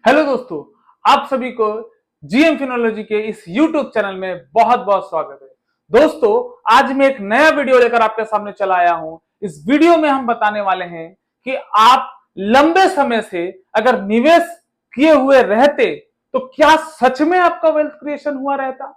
Hello दोस्तों, आप सभी को जीएम फिनोलॉजी के इस यूट्यूब चैनल में बहुत बहुत स्वागत है। दोस्तों, आज मैं एक नया वीडियो लेकर आपके सामने चला आया हूं। इस वीडियो में हम बताने वाले हैं कि आप लंबे समय से अगर निवेश किए हुए रहते तो क्या सच में आपका वेल्थ क्रिएशन हुआ रहता।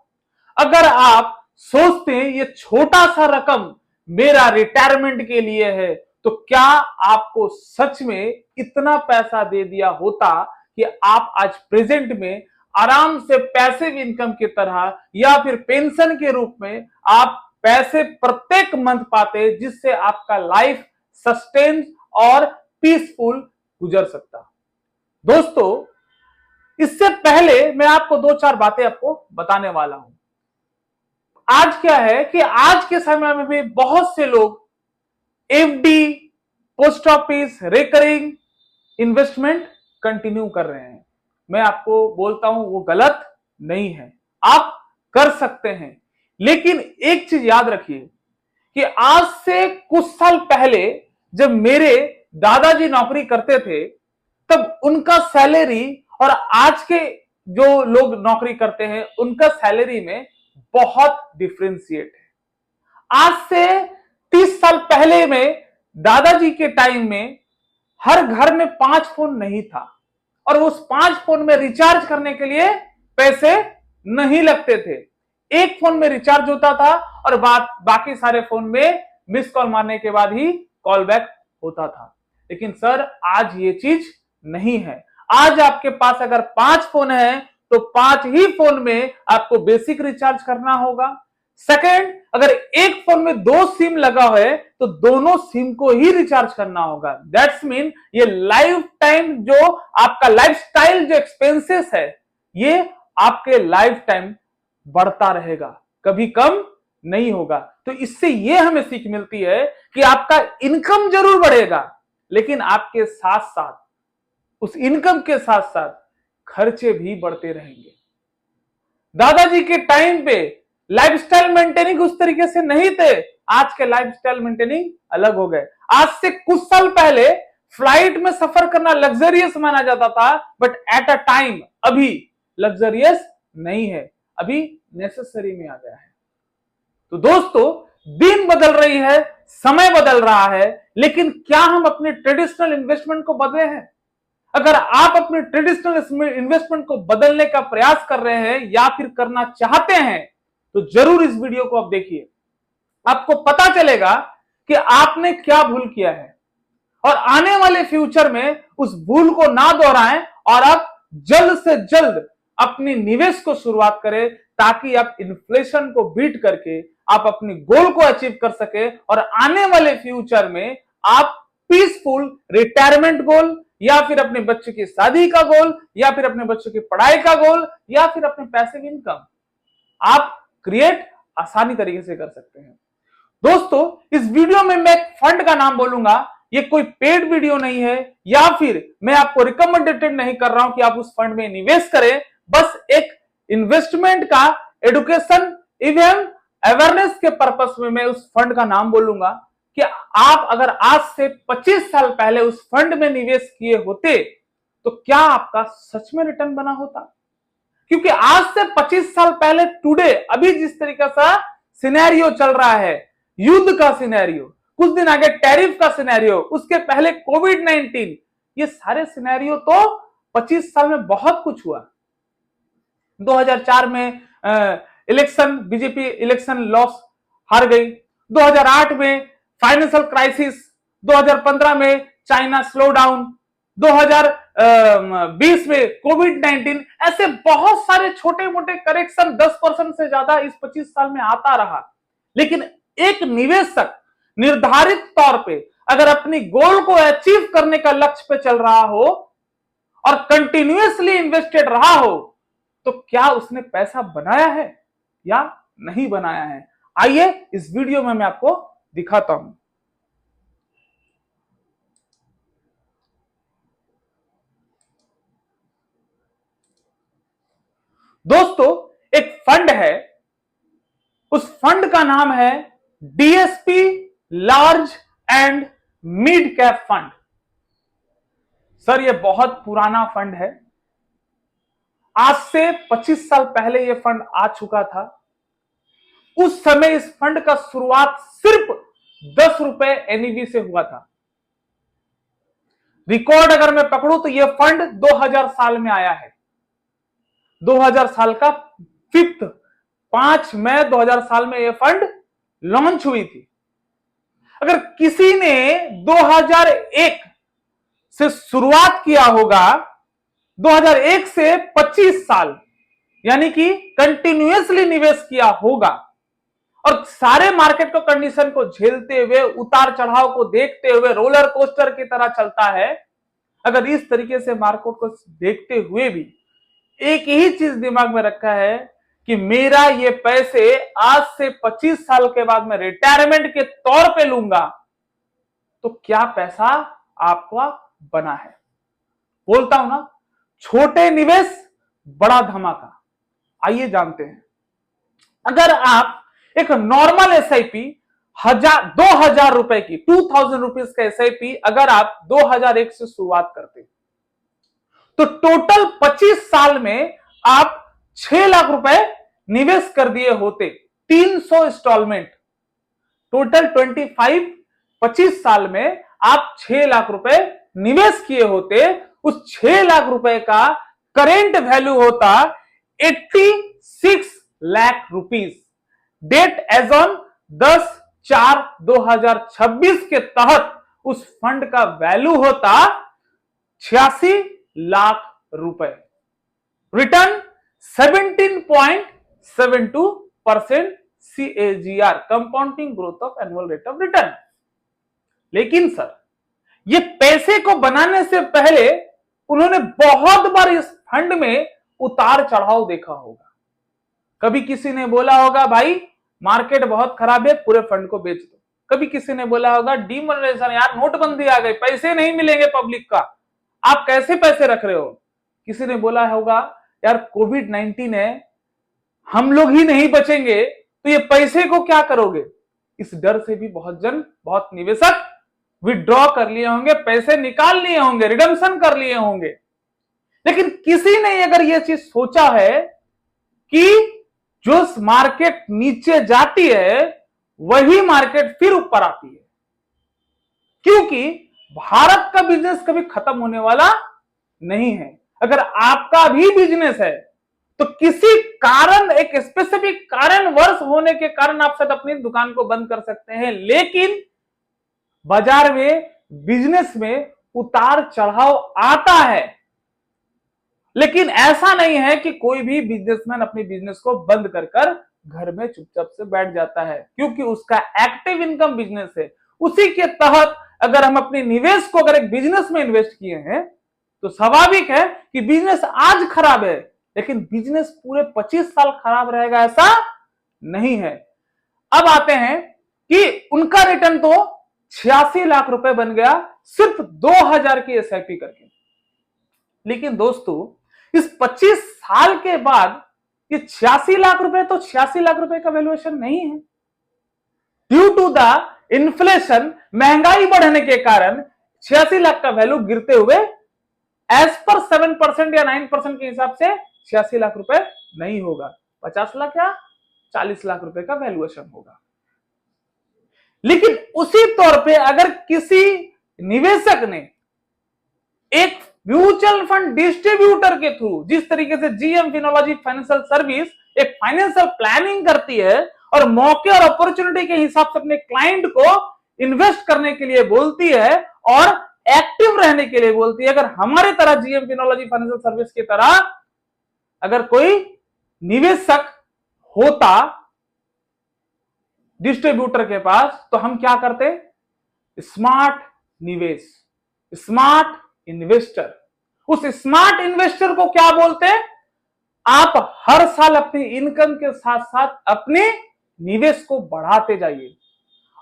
अगर आप सोचते हैं ये छोटा सा रकम मेरा रिटायरमेंट के लिए है, तो क्या आपको सच में इतना पैसा दे दिया होता कि आप आज प्रेजेंट में आराम से पैसिव इनकम की तरह या फिर पेंशन के रूप में आप पैसे प्रत्येक मंथ पाते, जिससे आपका लाइफ सस्टेन और पीसफुल गुजर सकता। दोस्तों, इससे पहले मैं आपको दो चार बातें आपको बताने वाला हूं। आज क्या है कि आज के समय में भी बहुत से लोग FD, post office, recurring investment continue कर रहे हैं। मैं आपको बोलता हूं वो गलत नहीं है, आप कर सकते हैं। लेकिन एक चीज याद रखिए कि आज से कुछ साल पहले जब मेरे दादाजी नौकरी करते थे, तब उनका सैलरी और आज के जो लोग नौकरी करते हैं उनका सैलरी में बहुत डिफरेंशिएट है। आज से 30 साल पहले में दादाजी के टाइम में हर घर में 5 फोन नहीं था और उस 5 फोन में रिचार्ज करने के लिए पैसे नहीं लगते थे। एक फोन में रिचार्ज होता था और बाकी सारे फोन में मिस कॉल मारने के बाद ही कॉल बैक होता था। लेकिन सर, आज ये चीज नहीं है। आज आपके पास अगर 5 फोन है तो 5 ही फोन में आपको बेसिक रिचार्ज करना होगा। सेकेंड, अगर एक फोन में 2 सिम लगा है तो दोनों सिम को ही रिचार्ज करना होगा। दैट्स मीन ये लाइफ टाइम जो आपका लाइफस्टाइल जो एक्सपेंसेस है, ये आपके लाइफ टाइम बढ़ता रहेगा, कभी कम नहीं होगा। तो इससे ये हमें सीख मिलती है कि आपका इनकम जरूर बढ़ेगा, लेकिन आपके साथ साथ उस इनकम के साथ साथ खर्चे भी बढ़ते रहेंगे। दादाजी के टाइम पे लाइफस्टाइल मेंटेनिंग उस तरीके से नहीं थे। आज के लाइफस्टाइल मेंटेनिंग अलग हो गए। आज से कुछ साल पहले फ्लाइट में सफर करना लग्जरियस माना जाता था, बट एट अ टाइम अभी लग्जरियस नहीं है, अभी नेसेसरी में आ गया है। तो दोस्तों, दिन बदल रही है, समय बदल रहा है, लेकिन क्या हम अपने ट्रेडिशनल इन्वेस्टमेंट को बदले हैं? अगर आप अपने ट्रेडिशनल इन्वेस्टमेंट को बदलने का प्रयास कर रहे हैं या फिर करना चाहते हैं, तो जरूर इस वीडियो को आप देखिए। आपको पता चलेगा कि आपने क्या भूल किया है और आने वाले फ्यूचर में उस भूल को ना दोहराएं और आप जल्द से जल्द अपनी निवेश को शुरुआत करें, ताकि आप इन्फ्लेशन को बीट करके आप अपनी गोल को अचीव कर सके और आने वाले फ्यूचर में आप पीसफुल रिटायरमेंट गोल या फिर अपने बच्चे की शादी का गोल या फिर अपने बच्चों की पढ़ाई का गोल या फिर अपने पैसिव इनकम आप क्रिएट आसानी तरीके से कर सकते हैं। दोस्तों, इस वीडियो में मैं एक फंड का नाम बोलूंगा। ये कोई पेड वीडियो नहीं है या फिर मैं आपको रिकमेंडेड नहीं कर रहा हूं कि आप उस फंड में निवेश करें। बस एक इन्वेस्टमेंट का एडुकेशन एवं अवेयरनेस के पर्पस में मैं उस फंड का नाम बोलूंगा कि आप अगर आज से 25 साल पहले उस फंड में निवेश किए होते तो क्या आपका सच में रिटर्न बना होता। क्योंकि आज से 25 साल पहले टुडे अभी जिस तरीके का सिनेरियो चल रहा है, युद्ध का सिनेरियो, कुछ दिन आगे टैरिफ का सिनेरियो, उसके पहले कोविड-19, ये सारे सिनेरियो तो 25 साल में बहुत कुछ हुआ। 2004 में इलेक्शन, बीजेपी इलेक्शन लॉस हार गई। 2008 में फाइनेंशियल क्राइसिस, 2015 में चाइना स्लो डाउन, 2020 में कोविड-19, ऐसे बहुत सारे छोटे मोटे करेक्शन 10% से ज्यादा इस 25 साल में आता रहा। लेकिन एक निवेशक निर्धारित तौर पे अगर अपनी गोल को अचीव करने का लक्ष्य पे चल रहा हो और कंटिन्यूअसली इन्वेस्टेड रहा हो, तो क्या उसने पैसा बनाया है या नहीं बनाया है? आइए इस वीडियो में मैं आपको दिखाता हूं। दोस्तों, एक फंड है, उस फंड का नाम है DSP large and mid cap fund. Sir, यह बहुत पुराना फंड है, आज से 25 साल पहले यह फंड आ चुका था। उस समय इस फंड का शुरुआत सिर्फ 10 रुपए एनईवी से हुआ था। रिकॉर्ड अगर मैं पकड़ूं तो यह फंड 2000 साल में आया है। 2000 साल का 5 मई 2000 साल में यह फंड लॉन्च हुई थी। अगर किसी ने 2001 से शुरुआत किया होगा, 2001 से 25 साल यानी कि कंटिन्यूअसली निवेश किया होगा और सारे मार्केट को कंडीशन को झेलते हुए, उतार चढ़ाव को देखते हुए रोलर कोस्टर की तरह चलता है। अगर इस तरीके से मार्केट को देखते हुए भी एक ही चीज दिमाग में रखा है कि मेरा ये पैसे आज से 25 साल के बाद मैं रिटायरमेंट के तौर पे लूंगा, तो क्या पैसा आपका बना है। बोलता हूं ना, छोटे निवेश बड़ा धमाका। आइए जानते हैं। अगर आप एक नॉर्मल एसआईपी 2000 रुपए की 2000 रुपीज का एसआईपी अगर आप 2001 से शुरुआत करते तो टोटल 25 साल में आप 6 लाख रुपए निवेश कर दिए होते। 300 इंस्टॉलमेंट टोटल 25 साल में आप 6 लाख रुपए निवेश किए होते। उस 6 लाख रुपए का करेंट वैल्यू होता 86 lakh rupees. Date as on 10/4/2026 के तहत उस फंड का वैल्यू होता 86 लाख रुपए। Return 17.72% CAGR, compounding growth of annual rate of return. लेकिन सर, ये पैसे को बनाने से पहले उन्होंने बहुत बार इस फंड में उतार चढ़ाव देखा होगा। कभी किसी ने बोला होगा भाई मार्केट बहुत खराब है, पूरे फंड को बेच दो। कभी किसी ने बोला होगा डिमोनेटाइजेशन, यार नोटबंदी आ गई, पैसे नहीं मिलेंगे पब्लिक का, आप कैसे पैसे रख रहे हो। किसी ने बोला होगा यार कोविड-19 है, हम लोग ही नहीं बचेंगे तो ये पैसे को क्या करोगे। इस डर से भी बहुत निवेशक विड्रॉ कर लिए होंगे, पैसे निकाल लिए होंगे, रिडम्पशन कर लिए होंगे। लेकिन किसी ने अगर यह चीज सोचा है कि जो मार्केट नीचे जाती है वही मार्केट फिर ऊपर आती है, क्योंकि भारत का बिजनेस कभी खत्म होने वाला नहीं है। अगर आपका भी बिजनेस है तो किसी कारण, एक स्पेसिफिक कारणवश होने के कारण आप शायद अपनी दुकान को बंद कर सकते हैं, लेकिन बाजार में, बिजनेस में उतार चढ़ाव आता है। लेकिन ऐसा नहीं है कि कोई भी बिजनेसमैन अपनी बिजनेस को बंद कर घर में चुपचाप से बैठ जाता है, क्योंकि उसका एक्टिव इनकम बिजनेस है। उसी के तहत अगर हम अपने निवेश को अगर एक बिजनेस में इन्वेस्ट किए हैं तो स्वाभाविक है कि बिजनेस आज खराब है लेकिन बिजनेस पूरे 25 साल खराब रहेगा, ऐसा नहीं है। अब आते हैं कि उनका रिटर्न तो 86 लाख रुपए बन गया सिर्फ 2000 की एसआईपी करके। लेकिन दोस्तों, इस 25 साल के बाद ये 86 लाख रुपए तो 86 लाख रुपए का वैल्यूएशन नहीं है। ड्यू टू द इन्फ्लेशन, महंगाई बढ़ने के कारण 86 लाख का वैल्यू गिरते हुए एज पर 7% या 9% के हिसाब से 86 लाख रुपए नहीं होगा, 50 लाख या 40 लाख रुपए का वैल्यूएशन होगा। लेकिन उसी तौर पे अगर किसी निवेशक ने एक म्यूचुअल फंड डिस्ट्रीब्यूटर के थ्रू, जिस तरीके से जीएम फिनोलॉजी फाइनेंशियल सर्विस एक फाइनेंशियल प्लानिंग करती है और मौके और अपॉर्चुनिटी के हिसाब से अपने क्लाइंट को इन्वेस्ट करने के लिए बोलती है और एक्टिव रहने के लिए बोलती है, अगर हमारे तरह जीएम फिनोलॉजी फाइनेंशियल सर्विस की तरह अगर कोई निवेशक होता डिस्ट्रीब्यूटर के पास, तो हम क्या करते, स्मार्ट निवेश, स्मार्ट इन्वेस्टर। उस स्मार्ट इन्वेस्टर को क्या बोलते हैं, आप हर साल अपनी इनकम के साथ साथ अपने निवेश को बढ़ाते जाइए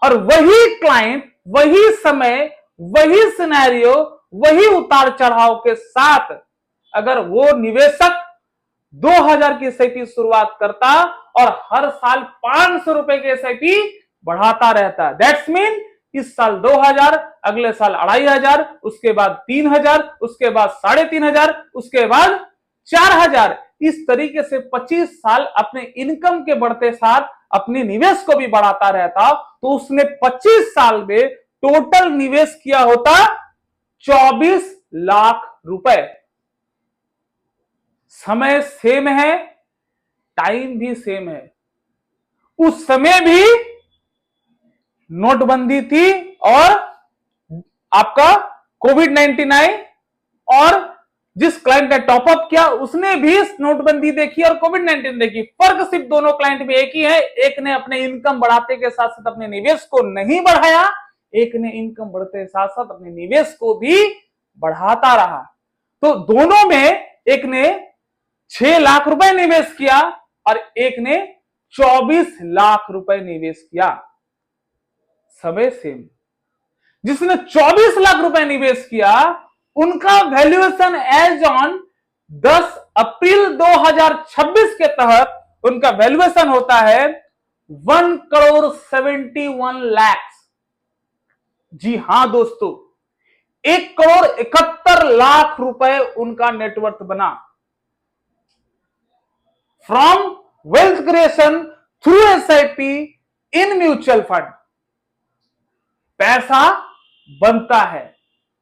और वही क्लाइंट, वही समय, वही सिनेरियो, वही उतार चढ़ाव के साथ अगर वो निवेशक 2000 की एसआईपी शुरुआत करता और हर साल 500 रुपए की एसआईपी बढ़ाता रहता, दैट्स मीन इस साल 2000, अगले साल 2500, उसके बाद 3000, उसके बाद 3500, उसके बाद 4000, इस तरीके से 25 साल अपने इनकम के बढ़ते साथ अपने निवेश को भी बढ़ाता रहता तो उसने 25 साल में टोटल निवेश किया होता 24 लाख रुपए। समय सेम है, टाइम भी सेम है। उस समय भी नोटबंदी थी और आपका कोविड-19 आई और जिस क्लाइंट ने टॉपअप किया उसने भी नोटबंदी देखी और कोविड-19 देखी। फर्क सिर्फ दोनों क्लाइंट में एक ही है, एक ने अपने इनकम बढ़ाते के साथ साथ अपने निवेश को नहीं बढ़ाया, एक ने इनकम बढ़ते साथ साथ अपने निवेश को भी बढ़ाता रहा। तो दोनों में एक ने 6 लाख रुपए निवेश किया और एक ने 24 लाख रुपए निवेश किया। समय सेम। जिसने 24 लाख रुपए निवेश किया उनका वैल्यूएशन एज ऑन 10 अप्रैल 2026 के तहत उनका वैल्यूएशन होता है 1,71 लाख। जी हां दोस्तों, 1,71 लाख रुपए उनका नेटवर्थ बना from wealth creation through SIP in mutual fund. पैसा बनता है,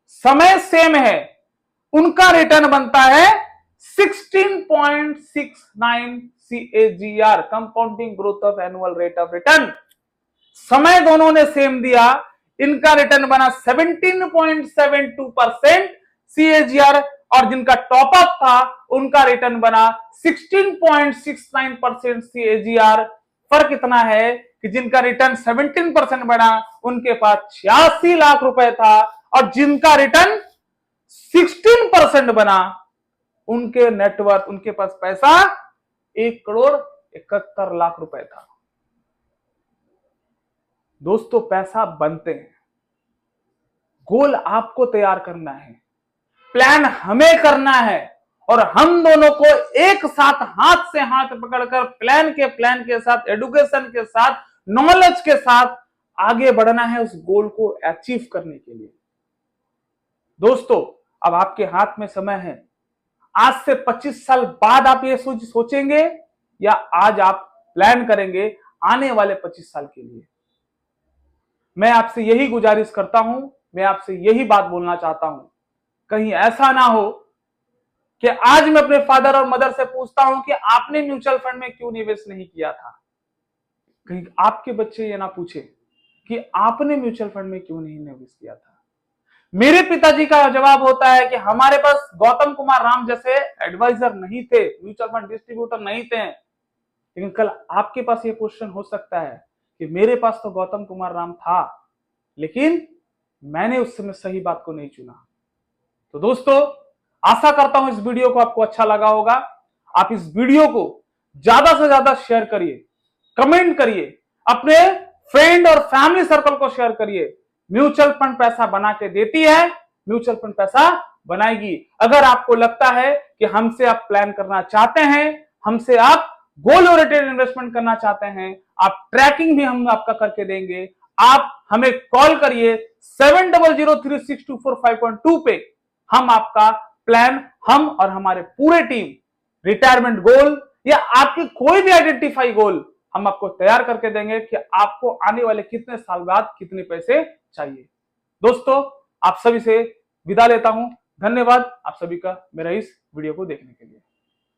समय सेम है, उनका रिटर्न बनता है 16.69 CAGR, compounding growth of annual rate of return. समय दोनों ने सेम दिया, इनका रिटर्न बना 17.72% CAGR और जिनका टॉपअप था उनका रिटर्न बना 16.69% CAGR। फर्क इतना है कि जिनका रिटर्न 17% बना उनके पास 86 लाख रुपए था और जिनका रिटर्न 16% बना उनके नेटवर्थ, उनके पास पैसा 1,71 लाख रुपए था। दोस्तों पैसा बनते हैं, गोल आपको तैयार करना है, प्लान हमें करना है और हम दोनों को एक साथ हाथ से हाथ पकड़कर प्लान के साथ, एडुकेशन के साथ, नॉलेज के साथ आगे बढ़ना है उस गोल को अचीव करने के लिए। दोस्तों अब आपके हाथ में समय है। आज से 25 साल बाद आप ये सोचेंगे या आज आप प्लान करेंगे आने वाले 25 साल के लिए। मैं आपसे यही गुजारिश करता हूं, मैं आपसे यही बात बोलना चाहता हूं, कहीं ऐसा ना हो कि आज मैं अपने फादर और मदर से पूछता हूं कि आपने म्यूचुअल फंड में क्यों निवेश नहीं किया था। कहीं आपके बच्चे ये ना पूछे कि आपने म्यूचुअल फंड में क्यों नहीं निवेश किया था। मेरे पिताजी का जवाब होता है कि हमारे पास गौतम कुमार राम जैसे एडवाइजर नहीं थे, म्यूचुअल फंड डिस्ट्रीब्यूटर नहीं थे। लेकिन कल आपके पास ये क्वेश्चन हो सकता है कि मेरे पास तो गौतम कुमार राम था लेकिन मैंने उस समय सही बात को नहीं चुना। तो दोस्तों आशा करता हूं इस वीडियो को आपको अच्छा लगा होगा। आप इस वीडियो को ज्यादा से ज्यादा शेयर करिए, कमेंट करिए, अपने फ्रेंड और फैमिली सर्कल को शेयर करिए। म्यूचुअल फंड पैसा बना के देती है, म्यूचुअल फंड पैसा बनाएगी। अगर आपको लगता है कि हमसे आप प्लान करना चाहते हैं, हमसे आप गोल ओरिएंटेड इन्वेस्टमेंट करना चाहते हैं, आप ट्रैकिंग भी हम आपका करके देंगे, आप हमें कॉल करिए 70036245.2 पे। हम आपका प्लान, हम और हमारे पूरे टीम, रिटायरमेंट गोल या आपकी कोई भी आइडेंटिफाई गोल हम आपको तैयार करके देंगे कि आपको आने वाले कितने साल बाद कितने पैसे चाहिए। दोस्तों आप सभी से विदा लेता हूं। धन्यवाद आप सभी का मेरा इस वीडियो को देखने के लिए।